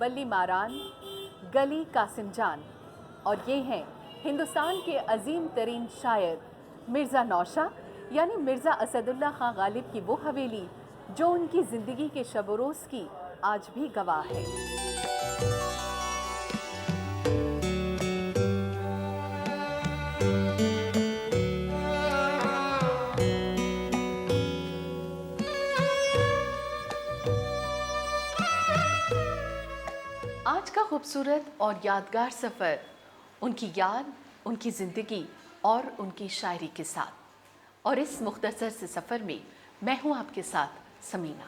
वल्ली मारान, गली कासिम जान। और ये हैं हिंदुस्तान के अजीम तरीन शायर मिर्ज़ा नौशा यानी मिर्ज़ा असदुल्ला खां गालिब की वो हवेली जो उनकी ज़िंदगी के शब व रोज़ की आज भी गवाह है। आज का खूबसूरत और यादगार सफ़र उनकी याद, उनकी ज़िंदगी और उनकी शायरी के साथ। और इस मुख्तसर से सफ़र में मैं हूँ आपके साथ समीना।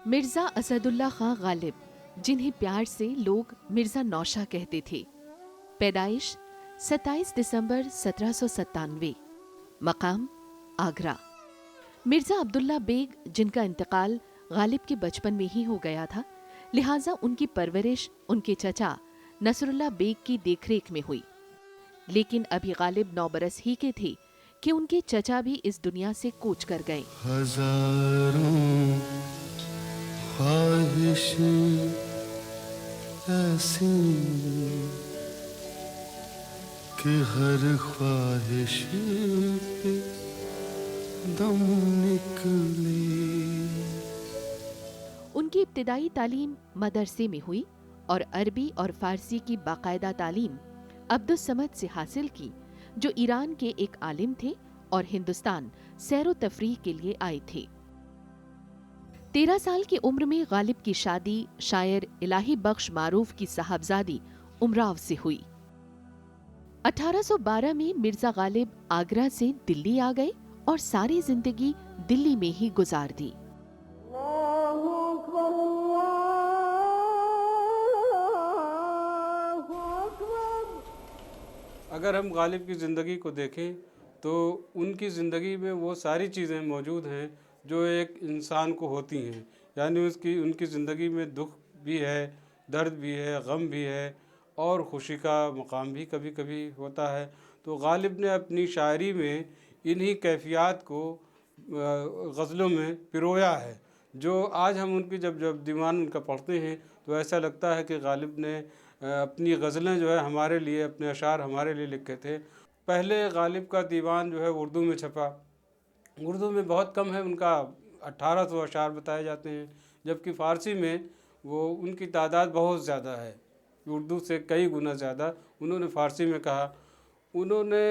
मिर्ज़ा असदुल्ला खां गालिब, जिन्हें प्यार से लोग मिर्ज़ा नौशा कहते थे। पैदाइश 27 दिसंबर 1797, मकाम आगरा। मिर्ज़ा अब्दुल्ला बेग, जिनका इंतकाल गालिब के बचपन में ही हो गया था, लिहाजा उनकी परवरिश उनके चचा नसरुल्ला बेग की देखरेख में हुई। लेकिन अभी गालिब 9 बरस ही के थे कि उनके चचा भी इस दुनिया से कूच कर गए। हजारों ख्वाहिशें ऐसी कि हर ख्वाहिश पे दम निकले। उनकी इब्तिदाई तालीम मदरसे में हुई और अरबी और फारसी की बाकायदा तालीम अब्दुस समद से हासिल की, जो ईरान के एक आलिम थे और हिंदुस्तान सैर व तफरीह के लिए आए थे। 13 साल की उम्र में गालिब की शादी शायर इलाही बख्श मारूफ की साहबजादी उमराव से हुई। 1812 में मिर्जा गालिब आगरा से दिल्ली आ गए और सारी जिंदगी दिल्ली में ही गुजार दी। अगर हम गालिब की ज़िंदगी को देखें तो उनकी ज़िंदगी में वो सारी चीज़ें मौजूद हैं जो एक इंसान को होती हैं। यानी उनकी ज़िंदगी में दुख भी है, दर्द भी है, गम भी है और खुशी का मकाम भी कभी कभी होता है। तो गालिब ने अपनी शायरी में इन्हीं कैफियत को गज़लों में पिरोया है, जो आज हम उनकी जब दीवान उनका पढ़ते हैं तो ऐसा लगता है कि गालिब ने अपनी गज़लें जो है हमारे लिए, अपने अशार हमारे लिए लिखे थे। पहले गालिब का दीवान जो है उर्दू में छपा, उर्दू में बहुत कम है, उनका 1800 अशार बताए जाते हैं, जबकि फ़ारसी में वो उनकी तादाद बहुत ज़्यादा है, उर्दू से कई गुना ज़्यादा। उन्होंने फ़ारसी में कहा, उन्होंने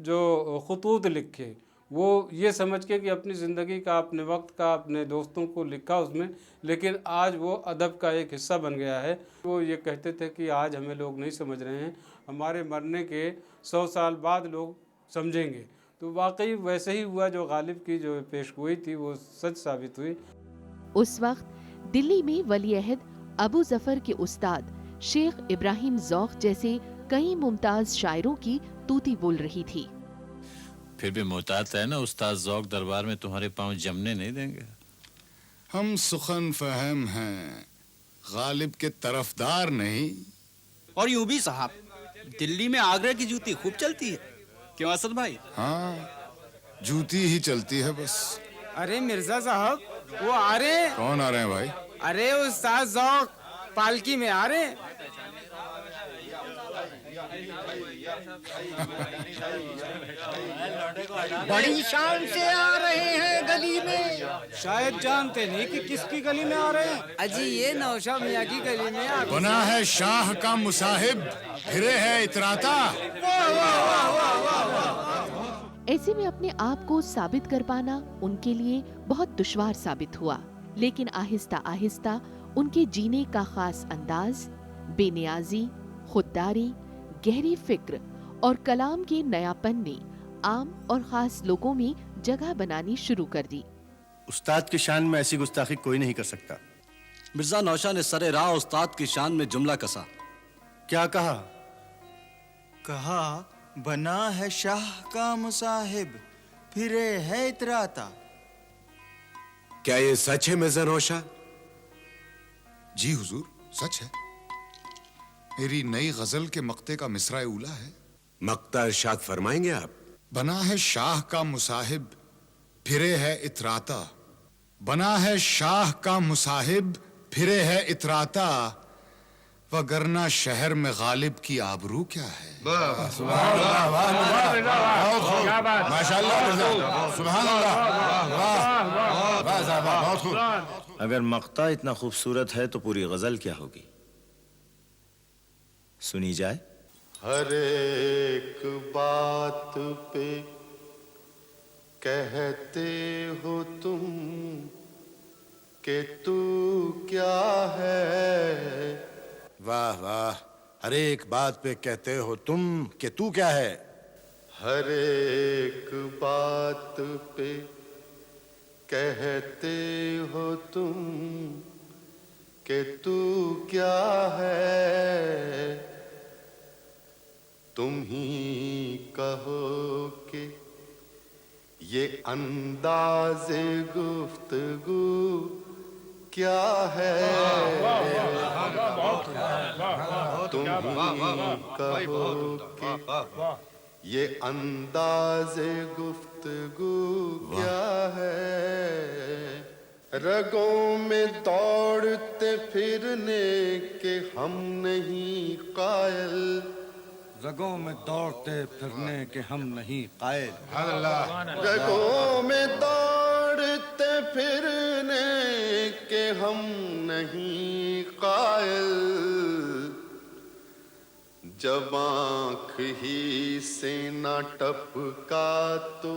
जो ख़ुतूत लिखे वो ये समझ के कि अपनी ज़िंदगी का, अपने वक्त का, अपने दोस्तों को लिखा उसमें, लेकिन आज वो अदब का एक हिस्सा बन गया है। वो ये कहते थे कि आज हमें लोग नहीं समझ रहे हैं, हमारे मरने के 100 साल बाद लोग समझेंगे। तो वाकई वैसे ही हुआ, जो गालिब की जो पेशगोई थी वो सच साबित हुई। उस वक्त दिल्ली में वली अहद अबू जफर के उस्ताद शेख इब्राहिम ज़ौक़ जैसे कई मुमताज़ शायरों की तूती बोल रही थी। फिर भी मोहतात है ना, उस्ताद ज़ौक़ दरबार में तुम्हारे पाँव जमने नहीं देंगे। हम सुखन फहम हैं, गालिब के तरफदार नहीं। और यूं भी साहब, दिल्ली में आगरा की जूती खूब चलती है, क्यों असद भाई? हाँ, जूती ही चलती है बस। अरे मिर्जा साहब, वो आ रहे हैं। कौन आ रहे हैं भाई? अरे उस्ताद ज़ौक़ पालकी में आ रहे हैं। बड़ी शान से आ रहे हैं गली में। शायद जानते नहीं कि किसकी गली में आ रहे हैं। अजी ये नौशा मियाँ की गली में आ। बना है शाह का मुसाहिब, फिरे है इतराता। ऐसे में अपने आप को साबित कर पाना उनके लिए बहुत दुश्वार साबित हुआ, लेकिन आहिस्ता आहिस्ता उनके जीने का खास अंदाज, बेनियाजी, खुददारी, गहरी फिक्र और कलाम के नयापन ने आम और खास लोगों में जगह बनानी शुरू कर दी। उस्ताद की शान में ऐसी गुस्ताखी कोई नहीं कर सकता। मिर्जा नौशा ने सरे राह उस्ताद की शान में जुमला कसा। क्या कहा? कहा बना है शाह का मुसाहिब, फिरे है इतराता। क्या ये सच है मिर्जा नौशा? जी हुजूर, सच है। मेरी नई गजल के मक्ते का मिसरा उला है। मक्ता इरशाद फरमाएंगे आप? बना है शाह का मुसाहिब, फिरे है इतराता, बना है शाह का मुसाहिब, फिरे है इतराता, वगरना शहर में गालिब की आबरू क्या है। अगर मक्ता इतना खूबसूरत है तो पूरी गजल क्या होगी, सुनी जाए। हर एक बात पे कहते हो तुम कि तू क्या है। वाह वाह, हर एक बात पे कहते हो तुम कि तू क्या है। हर एक बात पे कहते हो तुम कि तू क्या है। तुम ही कहो कि ये अंदाज़े गुफ्तगू क्या है। तुम ही कहो कि ये अंदाज़े गुफ्तगू क्या है। रगों में दौड़ते फिरने के हम नहीं कायल, रगों में दौड़ते फिरने के हम नहीं कायल। रगों में दौड़ते फिरने के हम नहीं कायल। जब आँख ही से न टपका तो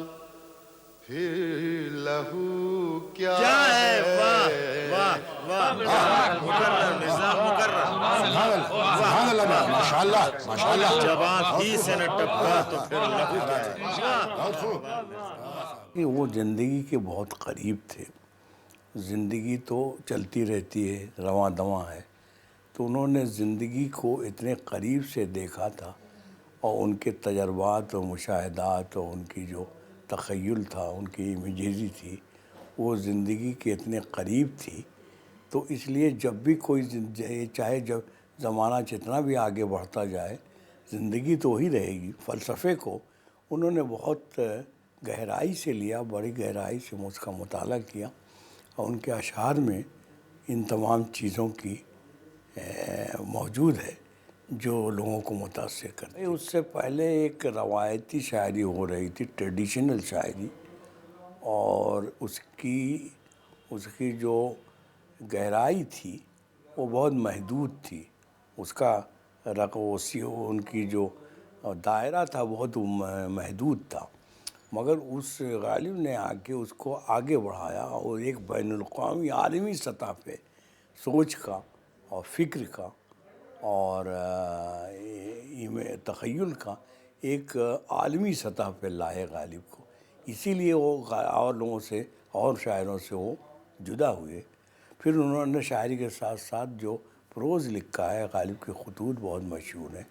फिर लहू क्या है। वाह वाह वाह, मुकर्रर मिर्ज़ा मुकर्रर, माशाअल्लाह माशाअल्लाह। जब आँख ही से न टपका तो फिर लहू क्या है। वो जिंदगी के बहुत करीब थे। जिंदगी तो चलती रहती है, रवां दवां है, तो उन्होंने ज़िंदगी को इतने करीब से देखा था और उनके तजर्बात और मुशाहिदात और उनकी जो तख़य्युल था, उनकी इमेजेरी थी, वो ज़िंदगी के इतने करीब थी। तो इसलिए जब भी कोई चाहे जब ज़माना जितना भी आगे बढ़ता जाए, ज़िंदगी तो ही रहेगी। फ़लसफ़े को उन्होंने बहुत गहराई से लिया, बड़ी गहराई से उसका मुताला किया और उनके अशार में इन तमाम चीज़ों की मौजूद है जो लोगों को मुतासिर करती है। उससे पहले एक रवायती शायरी हो रही थी, ट्रेडिशनल शायरी, और उसकी जो गहराई थी वो बहुत महदूद थी। उसका रक़ोसी उनकी जो दायरा था बहुत महदूद था, मगर उस गालिब ने आके उसको आगे बढ़ाया और एक बैनुल-अक़वामी आलमी सतह पे सोच का और फ़िक्र का और तख़य्युल का एक आलमी सतह पे लाए गालिब को। इसीलिए वो और लोगों से और शायरों से वो जुदा हुए। फिर उन्होंने शायरी के साथ साथ जो प्रोज़ लिखा है, गालिब के ख़ुतूत बहुत मशहूर हैं,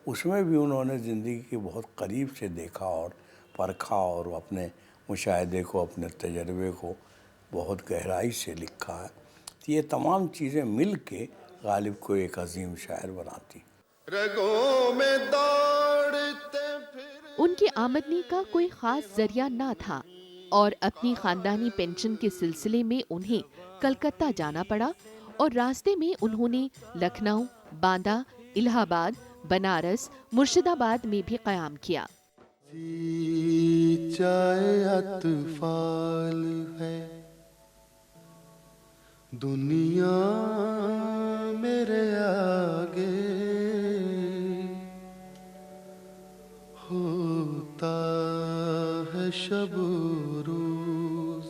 उसमें भी उन्होंने ज़िंदगी के बहुत करीब से देखा और परखा और अपने मुशाहिदे को, अपने तजर्बे को बहुत गहराई से लिखा है। तो ये तमाम चीज़ें मिल के गालिब को एक अजीम शायर बनाती। रगों में दौड़ते फिर उनकी आमदनी का कोई ख़ास ज़रिया ना था और अपनी ख़ानदानी पेंशन के सिलसिले में उन्हें कलकत्ता जाना पड़ा और रास्ते में उन्होंने लखनऊ, बांदा, इलाहाबाद, बनारस, मुर्शिदाबाद में भी क़याम किया। चाहे अतफाल है दुनिया मेरे आगे, होता है शब रोज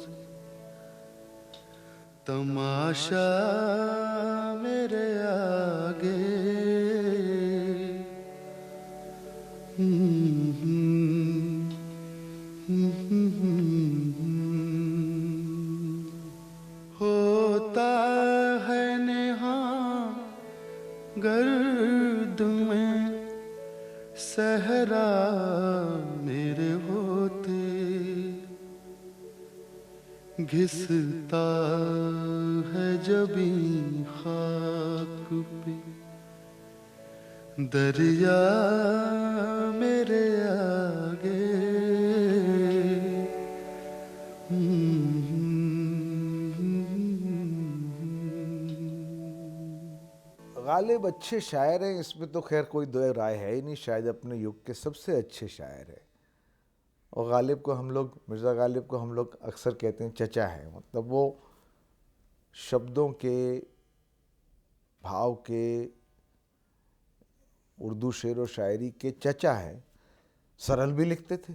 तमाशा मेरे आगे। होता है नेहा गर्द में सहरा मेरे होते, घिसता है जबी खाक पे दरिया मेरे आगे। गालिब अच्छे शायर हैं, इसमें तो खैर कोई दो राय है ही नहीं, शायद अपने युग के सबसे अच्छे शायर हैं। और गालिब को हम लोग, मिर्ज़ा गालिब को हम लोग अक्सर कहते हैं चचा है, मतलब वो शब्दों के, भाव के, उर्दू शेर व शायरी के चचा है। सरल भी लिखते थे।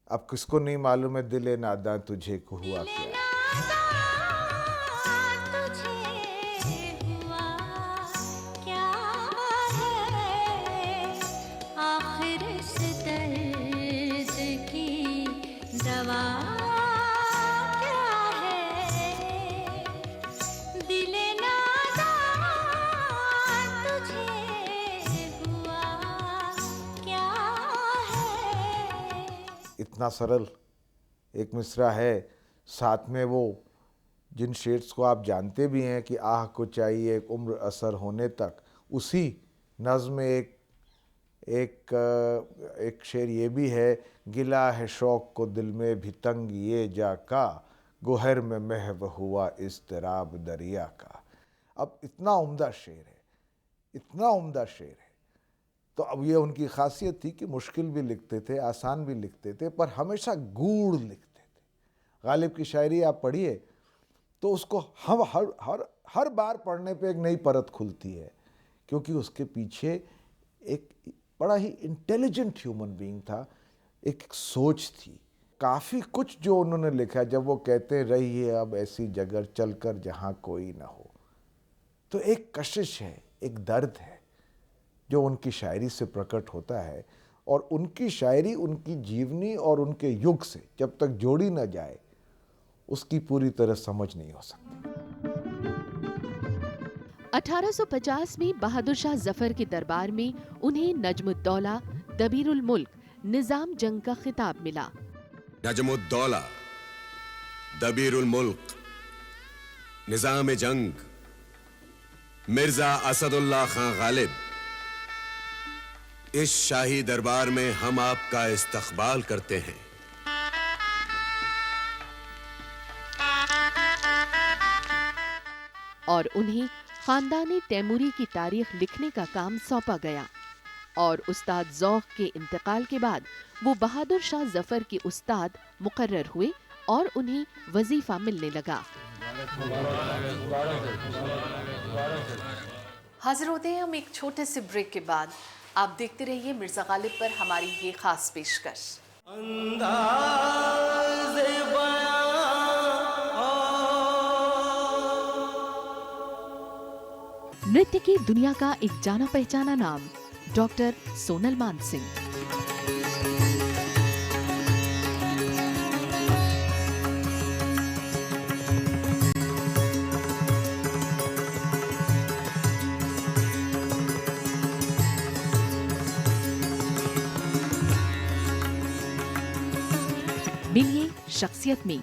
अब किसको नहीं मालूम है दिल नादा तुझे को हुआ क्या। इतना सरल एक मिसरा है, साथ में वो जिन शेर्स को आप जानते भी हैं कि आह को चाहिए एक उम्र असर होने तक, उसी नज़्म में एक शेर ये भी है, गिला है शौक़ को दिल में भी तंग ये जा का, गोहर में महव हुआ इज़्तिराब दरिया का। अब इतना उम्दा शेर है, इतना उम्दा शेर है। तो अब ये उनकी खासियत थी कि मुश्किल भी लिखते थे, आसान भी लिखते थे, पर हमेशा गूढ़ लिखते थे। गालिब की शायरी आप पढ़िए तो उसको हम हर बार पढ़ने पे एक नई परत खुलती है, क्योंकि उसके पीछे एक बड़ा ही इंटेलिजेंट ह्यूमन बीइंग था, एक सोच थी। काफ़ी कुछ जो उन्होंने लिखा, जब वो कहते रहिए अब ऐसी जगह चलकर जहाँ कोई ना हो, तो एक कशिश है, एक दर्द है जो उनकी शायरी से प्रकट होता है। और उनकी शायरी उनकी जीवनी और उनके युग से जब तक जोड़ी न जाए, उसकी पूरी तरह समझ नहीं हो सकती। 1850 में बहादुर शाह जफर के दरबार में उन्हें नजमुद्दौला, दबीरुल मुल्क, निजाम जंग का खिताब मिला। नजमुद्दौला, दबीरुल मुल्क, निजाम जंग, मिर्जा असदुल्ला खां गालिब, इस शाही दरबार में हम आपका इस्तकबाल करते हैं। और उन्हें खानदानी तैमूरी की तारीख लिखने का काम सौंपा गया। और उस्ताद ज़ौक़ के इंतकाल के बाद वो बहादुर शाह जफर के उस्ताद मुकर्रर हुए और उन्हें वजीफा मिलने लगा। हाजिर होते हैं हम एक छोटे से ब्रेक के बाद। आप देखते रहिए मिर्ज़ा गालिब पर हमारी ये खास पेशकश। नृत्य की दुनिया का एक जाना पहचाना नाम डॉक्टर सोनल मानसिंह। मिलिए शख्सियत में,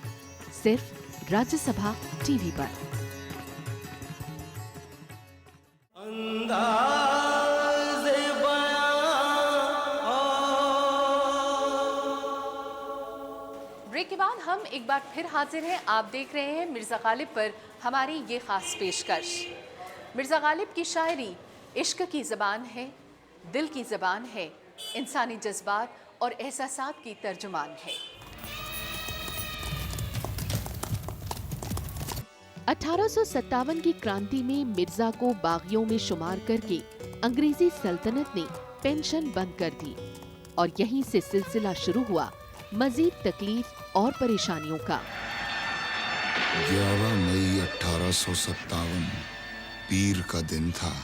सिर्फ राज्यसभा टीवी पर। ब्रेक के बाद हम एक बार फिर हाजिर हैं। आप देख रहे हैं मिर्ज़ा गालिब पर हमारी ये खास पेशकश। मिर्ज़ा गालिब की शायरी इश्क की ज़बान है, दिल की ज़बान है, इंसानी जज्बात और एहसासात की तर्जुमान है। 1857 की क्रांति में मिर्जा को बागियों में शुमार करके अंग्रेजी सल्तनत ने पेंशन बंद कर दी और यहीं से सिलसिला शुरू हुआ मजीद तकलीफ और परेशानियों का। 11 मई 1857 पीर का दिन था।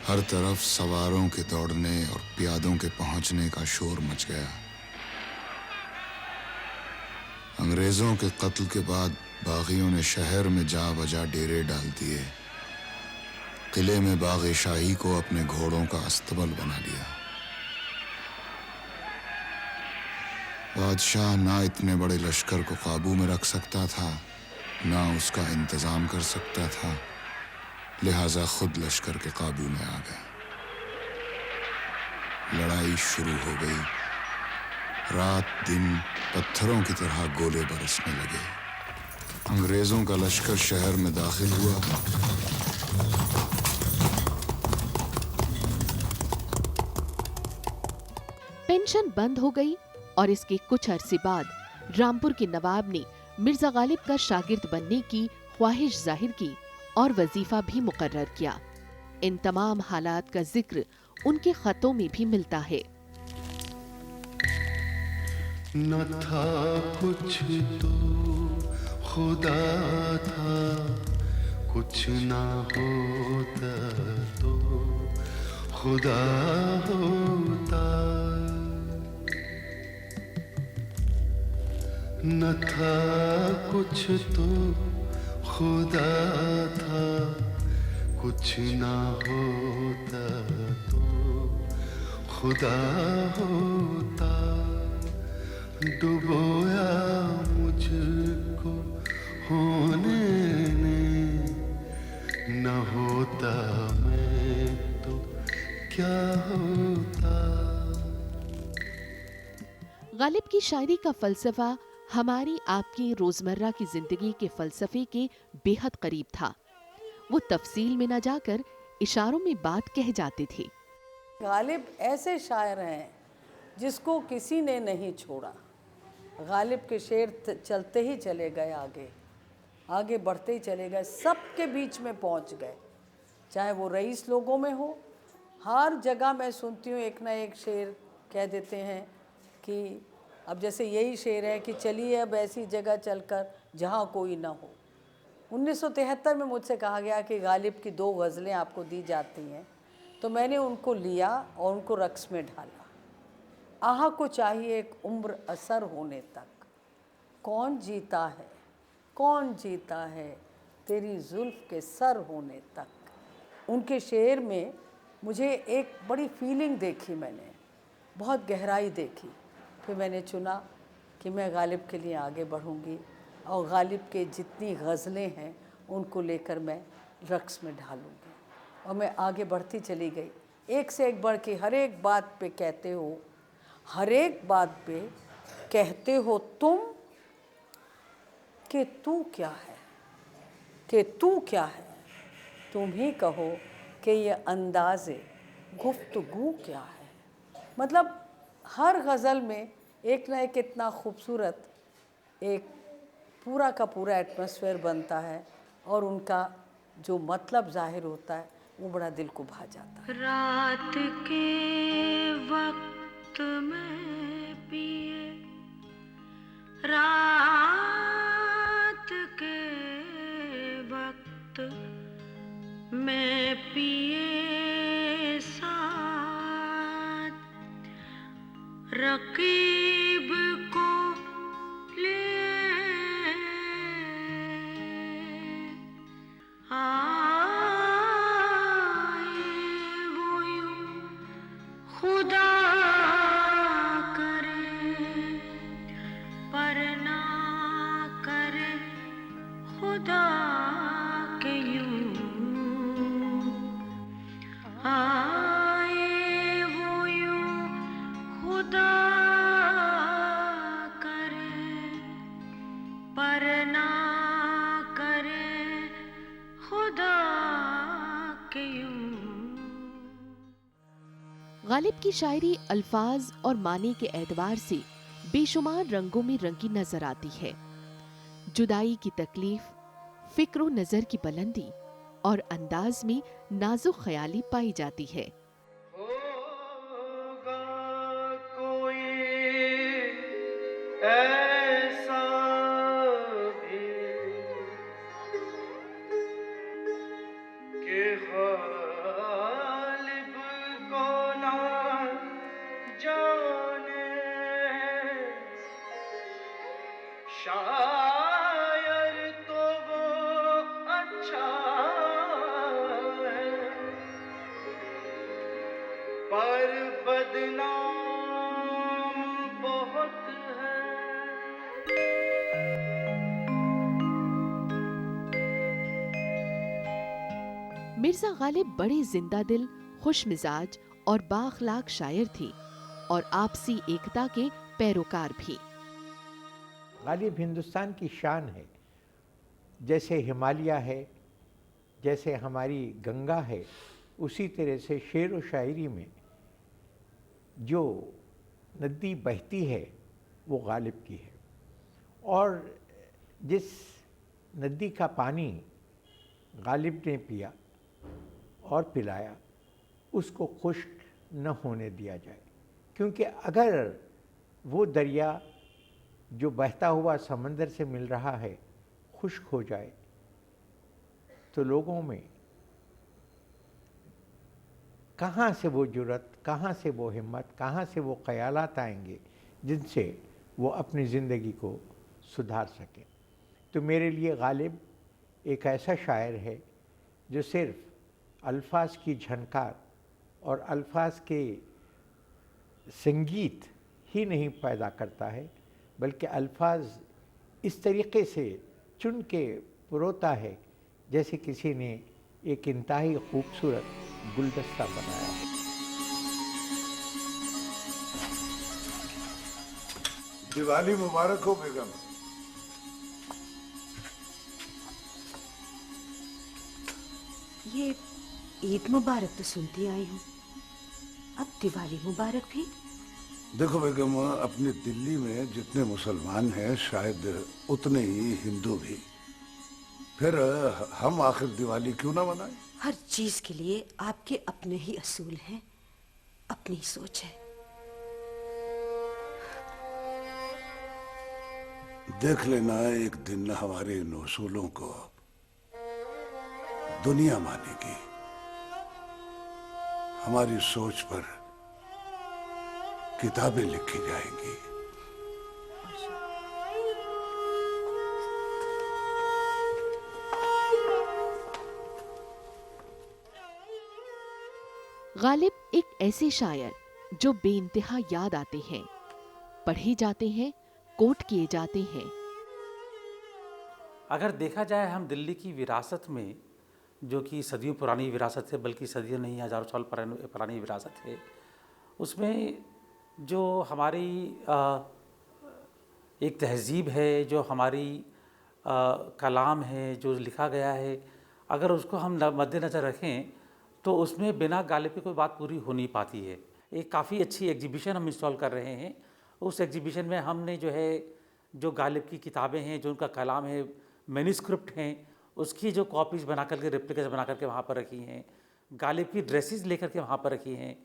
हर तरफ सवारों के दौड़ने और प्यादों के पहुंचने का शोर मच गया। अंग्रेजों के कत्ल के बाद बागियों ने शहर में जा बजा डेरे डाल दिए। किले में बाग़े शाही को अपने घोड़ों का अस्तबल बना लिया। बादशाह ना इतने बड़े लश्कर को काबू में रख सकता था, ना उसका इंतजाम कर सकता था, लिहाजा खुद लश्कर के काबू में आ गया। लड़ाई शुरू हो गई। रात दिन पत्थरों की तरह गोले बरसने लगे। अंग्रेजों का लश्कर शहर में दाखिल हुआ। पेंशन बंद हो गई और इसके कुछ अरसे बाद रामपुर के नवाब ने मिर्जा गालिब का शागिर्द बनने की ख्वाहिश जाहिर की और वजीफा भी मुकर्रर किया। इन तमाम हालात का जिक्र उनके खतों में भी मिलता है। न था कुछ तो खुदा था, कुछ ना होता तो खुदा होता। न था कुछ तो खुदा था, कुछ ना होता तो खुदा होता। डुबोया मुझको होने ने, न होता मैं तो क्या होता। गालिब की शायरी का फलसफा हमारी आपकी रोजमर्रा की जिंदगी के फलसफे के बेहद करीब था। वो तफसील में न जाकर इशारों में बात कह जाते थे। गालिब ऐसे शायर हैं जिसको किसी ने नहीं छोड़ा। गालिब के शेर चलते ही चले गए, आगे आगे बढ़ते ही चले गए, सबके बीच में पहुंच गए। चाहे वो रईस लोगों में हो, हर जगह मैं सुनती हूँ एक ना एक शेर कह देते हैं कि अब जैसे यही शेर है कि चलिए अब ऐसी जगह चलकर जहाँ कोई ना हो। 1973 में मुझसे कहा गया कि गालिब की 2 गज़लें आपको दी जाती हैं, तो मैंने उनको लिया और उनको रक्स में ढाला। आहा को चाहिए एक उम्र असर होने तक, कौन जीता है कौन जीता है तेरी जुल्फ के सर होने तक। उनके शेर में मुझे एक बड़ी फीलिंग देखी, मैंने बहुत गहराई देखी। फिर मैंने चुना कि मैं गालिब के लिए आगे बढ़ूंगी और गालिब के जितनी गज़लें हैं उनको लेकर मैं रक्स में ढालूंगी। और मैं आगे बढ़ती चली गई, एक से एक बढ़ के हर एक बात पे कहते हो, हर एक बात पे कहते हो तुम कि तू क्या है, कि तू क्या है। तुम ही कहो कि ये अंदाज़े गुफ्तगू क्या है। मतलब हर गज़ल में एक ना एक इतना खूबसूरत एक पूरा का पूरा एटमॉस्फेयर बनता है और उनका जो मतलब जाहिर होता है वो बड़ा दिल को भा जाता है। रात के वक्त में पिए, रात के वक्त में पिए साथ, रकीब को गालिब की शायरी अल्फाज और माने के एतबार से बेशुमार रंगों में रंगी नजर आती है। जुदाई की तकलीफ, फिक्र नजर की बुलंदी और अंदाज में नाजुक ख्याली पाई जाती है। ऐसा भी कि गालिब को ना जाने, शायर तो वो अच्छा है पर बदनाम बहुत है। मिर्जा गालिब बड़े जिंदा दिल, खुश मिजाज और बाअखलाक शायर थे और आपसी एकता के पैरोकार भी। गालिब हिंदुस्तान की शान है। जैसे हिमालय है, जैसे हमारी गंगा है, उसी तरह से शेर व शायरी में जो नदी बहती है वो गालिब की है, और जिस नदी का पानी गालिब ने पिया और पिलाया उसको खुश्क न होने दिया जाए, क्योंकि अगर वो दरिया जो बहता हुआ समंदर से मिल रहा है खुश्क हो जाए तो लोगों में कहाँ से वो जुर्रत, कहाँ से वो हिम्मत, कहाँ से वो ख़यालात आएंगे जिनसे वो अपनी ज़िंदगी को सुधार सकें। तो मेरे लिए गालिब एक ऐसा शायर है जो सिर्फ अल्फाज की झनकार और अल्फाज के संगीत ही नहीं पैदा करता है, बल्कि अल्फाज इस तरीक़े से चुन के परोता है जैसे किसी ने एक इंतहाई खूबसूरत गुलदस्ता बनाया है। दिवाली मुबारक हो बेगम। ये ईद मुबारक तो सुनती आई हूँ, अब दिवाली मुबारक भी। देखो बेगम, अपनी दिल्ली में जितने मुसलमान हैं शायद उतने ही हिंदू भी, फिर हम आखिर दिवाली क्यों ना मनाएं? हर चीज के लिए आपके अपने ही असूल हैं, अपनी सोच है। देख लेना एक दिन हमारे इन उसूलों को दुनिया मानेगी, हमारी सोच पर किताबें लिखी जाएंगी। गालिब एक ऐसे शायर जो बेइंतहा याद आते हैं, पढ़े जाते हैं, कोट किए जाते हैं। अगर देखा जाए हम दिल्ली की विरासत में, जो कि सदियों पुरानी विरासत है, बल्कि सदियों नहीं हज़ारों साल पुरानी विरासत है, उसमें जो हमारी एक तहज़ीब है, जो हमारी कलाम है, जो लिखा गया है, अगर उसको हम मद्देनज़र रखें तो उसमें बिना गालिब की कोई बात पूरी हो नहीं पाती है। एक काफ़ी अच्छी एग्जीबिशन हम इंस्टॉल कर रहे हैं। उस एग्जीबिशन में हमने जो है जो गालिब की किताबें हैं, जो उनका कलाम है, मैन्युस्क्रिप्ट हैं, उसकी जो कॉपीज़ बना करके, रेप्लिकेस बना करके वहाँ पर रखी हैं। गालिब की ड्रेसेस लेकर के वहाँ पर रखी हैं।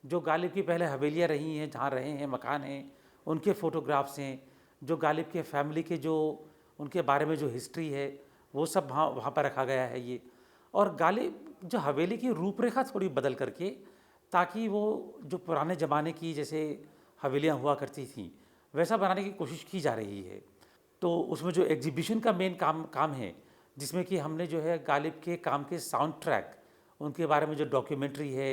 जो गालिब की पहले हवेलियाँ रही हैं, जहाँ रहे हैं, मकान हैं, उनके फ़ोटोग्राफ्स हैं। जो गालिब के फैमिली के जो उनके बारे में जो हिस्ट्री है वो सब वहाँ पर रखा गया है ये। और गालिब जो हवेली की रूपरेखा थोड़ी बदल करके, ताकि वो जो पुराने ज़माने की जैसे हवेलियाँ हुआ करती थीं वैसा बनाने की कोशिश की जा रही है। तो उसमें जो एग्जीबिशन का मेन काम है, जिसमें कि हमने जो है गालिब के काम के साउंड ट्रैक, उनके बारे में जो डॉक्यूमेंट्री है,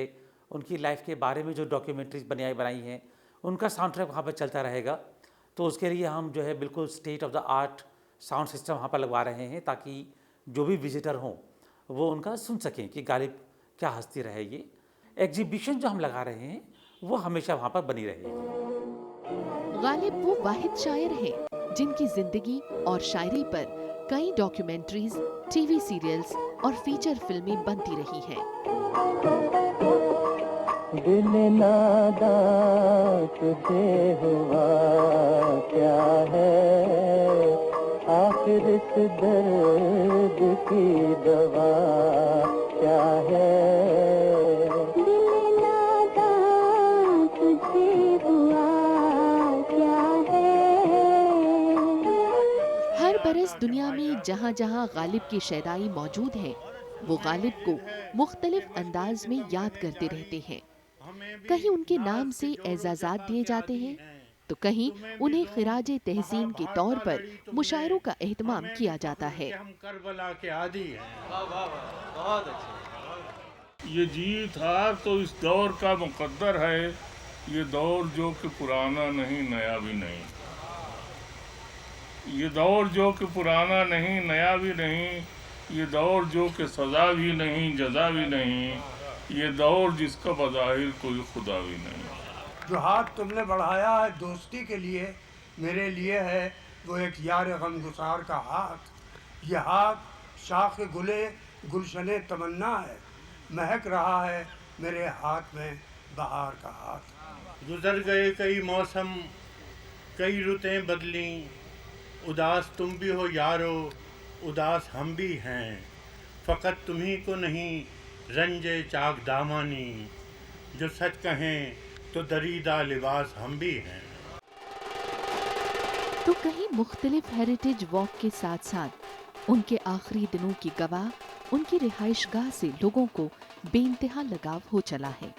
उनकी लाइफ के बारे में जो डॉक्यूमेंट्रीज बनाई हैं, उनका साउंड ट्रैक वहाँ पर चलता रहेगा। तो उसके लिए हम जो है बिल्कुल state of the art sound system वहाँ पर लगवा रहे हैं, ताकि जो भी विजिटर हों वो उनका सुन सकें कि गालिब क्या हस्ती रहे। ये एग्जीबिशन जो हम लगा रहे हैं वो हमेशा वहाँ पर बनी रहेगी। गालिब वो वाहिद शायर हैं जिनकी जिंदगी और शायरी पर कई डॉक्यूमेंट्रीज, टीवी सीरियल्स और फीचर फिल्में बनती रही हैं। दिल नादा तुझे हुआ क्या है, आखिर इस दर्द की दवा क्या है। दिल नादा तुझे हुआ क्या है। हर बरस दुनिया में जहाँ जहाँ गालिब की शायरी मौजूद है, वो गालिब को मुख्तलिफ अंदाज में याद करते रहते हैं। कहीं उनके नाम से एजाज़ात दिए जाते हैं, तो कहीं उन्हें खिराज तहसीन के तौर पर मुशायरों का एहतमाम किया जाता है। हम करबला के आदी हैं। बहुत अच्छे। ये जीत हार तो इस दौर का मुकद्दर है, ये दौर जो कि पुराना नहीं, नया भी नहीं। ये दौर जो कि पुराना नहीं, नया भी नहीं। ये दौर जो कि सजा भी नहीं, जजा भी नहीं। ये दौर जिसका बज़ाहिर कोई खुदा भी नहीं। जो हाथ तुमने बढ़ाया है दोस्ती के लिए, मेरे लिए है वो एक यार गमगुसार का हाथ। ये हाथ शाख गुले गुलशने तमन्ना है, महक रहा है मेरे हाथ में बहार का हाथ। गुजर गए कई मौसम, कई रुतें बदली, उदास तुम भी हो यारो, उदास हम भी हैं, फ़कत तुम्ही को नहीं रंजे चाक दामानी, जो सच कहें तो दरीदा लिबास हम भी हैं। तो कहीं मुख्तलिफ हेरिटेज वॉक के साथ साथ उनके आखिरी दिनों की गवाह उनकी रिहाइशगाह से लोगों को बेइंतहा लगाव हो चला है।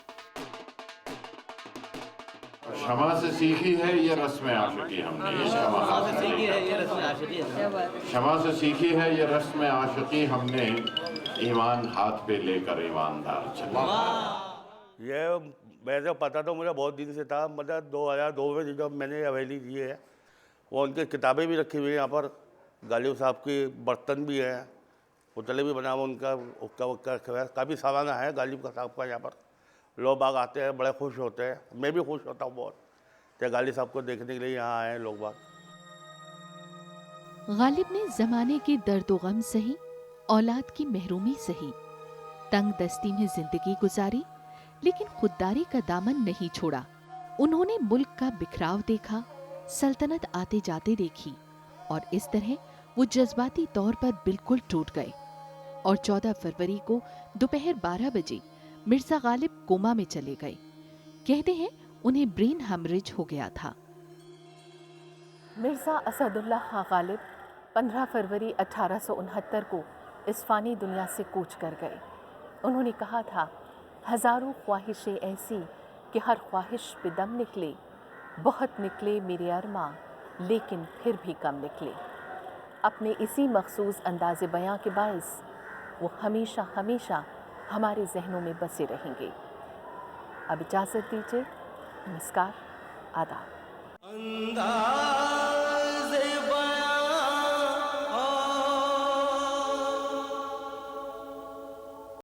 क्षमा से सीखी है ये रस्म आशिकी हमने, क्षमा से सीखी है ये रस्म आशिकी हमने, ईमान हाथ पे लेकर ईमानदार चले। ये वैसे पता तो मुझे बहुत दिन से था, मतलब 2002 में जब मैंने हवेली दी है, वो उनकी किताबें भी रखी हुई है यहाँ पर, गालिब साहब के बर्तन भी हैं, पुतले भी बना हुआ उनका, उक्का वक्का काफ़ी सामान है गालिब का साहब का। यहाँ पर लोग बाग आते हैं, बड़े खुश होते हैं, मैं भी खुश होता हूँ बहुत कि गालिब साहब को देखने के लिए यहाँ आए हैं लोग बाग। गालिब ने जमाने के दर्द गम सही, औलाद की महरूमी सही, तंग दस्ती में जिंदगी गुजारी, लेकिन खुददारी का दामन नहीं छोड़ा। उन्होंने मुल्क का बिखराव देखा, सल्तनत आते जाते देखी, और इस तरह वो जज्बाती तौर पर बिल्कुल टूट गए और 14 फरवरी को दोपहर 12 बजे मिर्जा गालिब कोमा में चले गए। कहते हैं उन्हें ब्रेन हेमरेज हो गया था। मिर्जा असदुल्ला खां गालिब 15 फरवरी 1869 को इस फानी दुनिया से कूच कर गए। उन्होंने कहा था, हज़ारों ख्वाहिशें ऐसी कि हर ख्वाहिश पे दम निकले, बहुत निकले मेरे अरमा लेकिन फिर भी कम निकले। अपने इसी मखसूस अंदाज़े बयां के बायस वो हमेशा हमेशा हमारे जहनों में बसे रहेंगे। अब इजाज़त दीजिए, नमस्कार, आदाब।